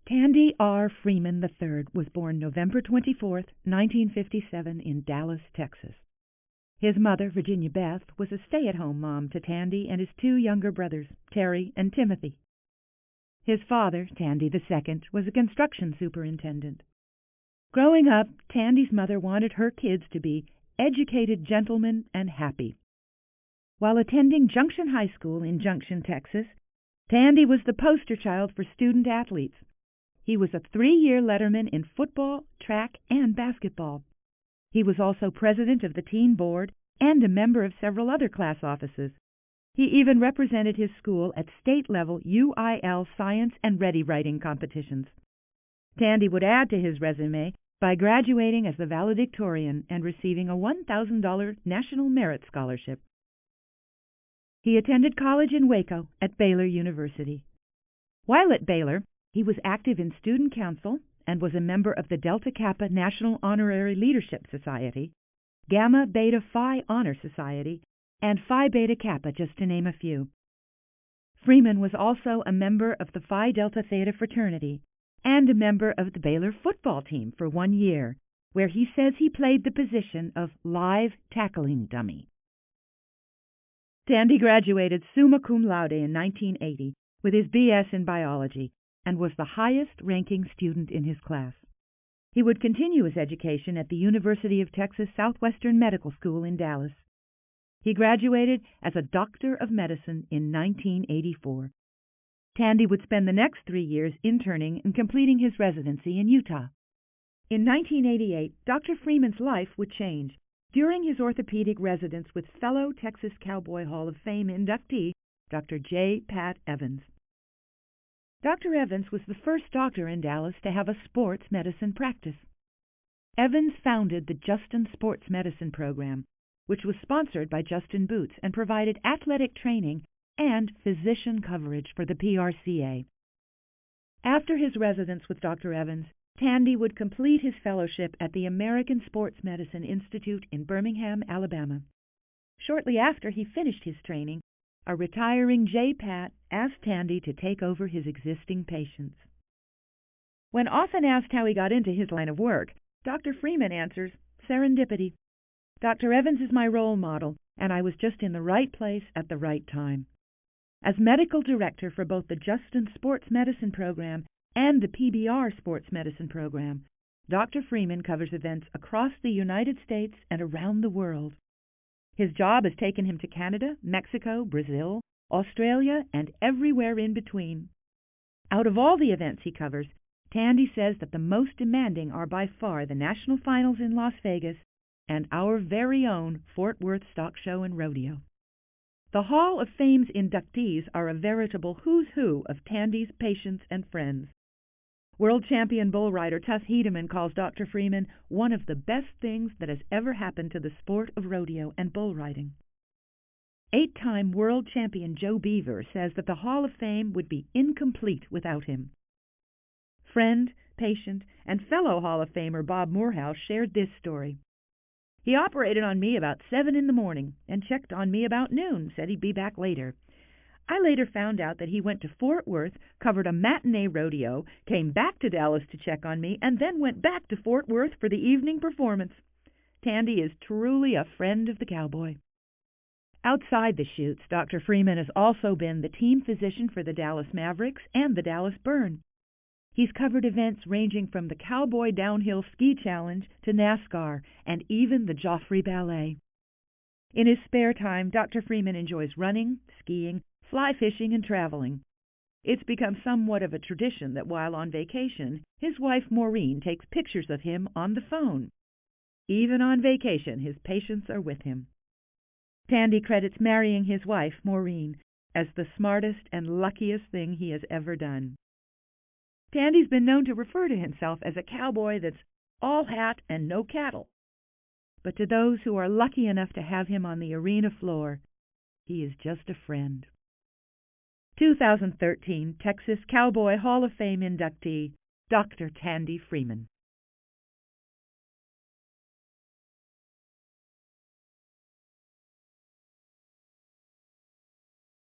Tandy R. Freeman III was born November 24, 1957, in Dallas, Texas. His mother, Virginia Beth, was a stay-at-home mom to Tandy and his two younger brothers, Terry and Timothy. His father, Tandy II, was a construction superintendent. Growing up, Tandy's mother wanted her kids to be educated gentlemen and happy. While attending Junction High School in Junction, Texas, Tandy was the poster child for student athletes. He was a 3-year letterman in football, track, and basketball. He was also president of the teen board and a member of several other class offices. He even represented his school at state-level UIL science and ready writing competitions. Tandy would add to his resume by graduating as the valedictorian and receiving a $1,000 National Merit Scholarship. He attended college in Waco at Baylor University. While at Baylor, he was active in student council and was a member of the Delta Kappa National Honorary Leadership Society, Gamma Beta Phi Honor Society, and Phi Beta Kappa, just to name a few. Freeman was also a member of the Phi Delta Theta fraternity and a member of the Baylor football team for 1 year, where he says he played the position of live tackling dummy. Tandy graduated summa cum laude in 1980 with his B.S. in biology and was the highest-ranking student in his class. He would continue his education at the University of Texas Southwestern Medical School in Dallas. He graduated as a Doctor of Medicine in 1984. Tandy would spend the next 3 years interning and completing his residency in Utah. In 1988, Dr. Freeman's life would change during his orthopedic residence with fellow Texas Cowboy Hall of Fame inductee, Dr. J. Pat Evans. Dr. Evans was the first doctor in Dallas to have a sports medicine practice. Evans founded the Justin Sports Medicine Program, which was sponsored by Justin Boots and provided athletic training and physician coverage for the PRCA. After his residence with Dr. Evans, Tandy would complete his fellowship at the American Sports Medicine Institute in Birmingham, Alabama. Shortly after he finished his training, a retiring J. Pat asked Tandy to take over his existing patients. When often asked how he got into his line of work, Dr. Freeman answers, serendipity. Dr. Evans is my role model, and I was just in the right place at the right time. As medical director for both the Justin Sports Medicine Program and the PBR Sports Medicine Program, Dr. Freeman covers events across the United States and around the world. His job has taken him to Canada, Mexico, Brazil, Australia, and everywhere in between. Out of all the events he covers, Tandy says that the most demanding are by far the national finals in Las Vegas and our very own Fort Worth Stock Show and Rodeo. The Hall of Fame's inductees are a veritable who's who of Tandy's patients and friends. World champion bull rider Tuss Hedeman calls Dr. Freeman one of the best things that has ever happened to the sport of rodeo and bull riding. 8-time world champion Joe Beaver says that the Hall of Fame would be incomplete without him. Friend, patient, and fellow Hall of Famer Bob Morehouse shared this story. He operated on me about 7 in the morning and checked on me about noon, said he'd be back later. I later found out that he went to Fort Worth, covered a matinee rodeo, came back to Dallas to check on me, and then went back to Fort Worth for the evening performance. Tandy is truly a friend of the cowboy. Outside the chutes, Dr. Freeman has also been the team physician for the Dallas Mavericks and the Dallas Burn. He's covered events ranging from the Cowboy Downhill Ski Challenge to NASCAR and even the Joffrey Ballet. In his spare time, Dr. Freeman enjoys running, skiing, fly fishing, and traveling. It's become somewhat of a tradition that while on vacation, his wife Maureen takes pictures of him on the phone. Even on vacation, his patients are with him. Tandy credits marrying his wife, Maureen, as the smartest and luckiest thing he has ever done. Tandy's been known to refer to himself as a cowboy that's all hat and no cattle. But to those who are lucky enough to have him on the arena floor, he is just a friend. 2013 Texas Cowboy Hall of Fame inductee, Dr. Tandy Freeman.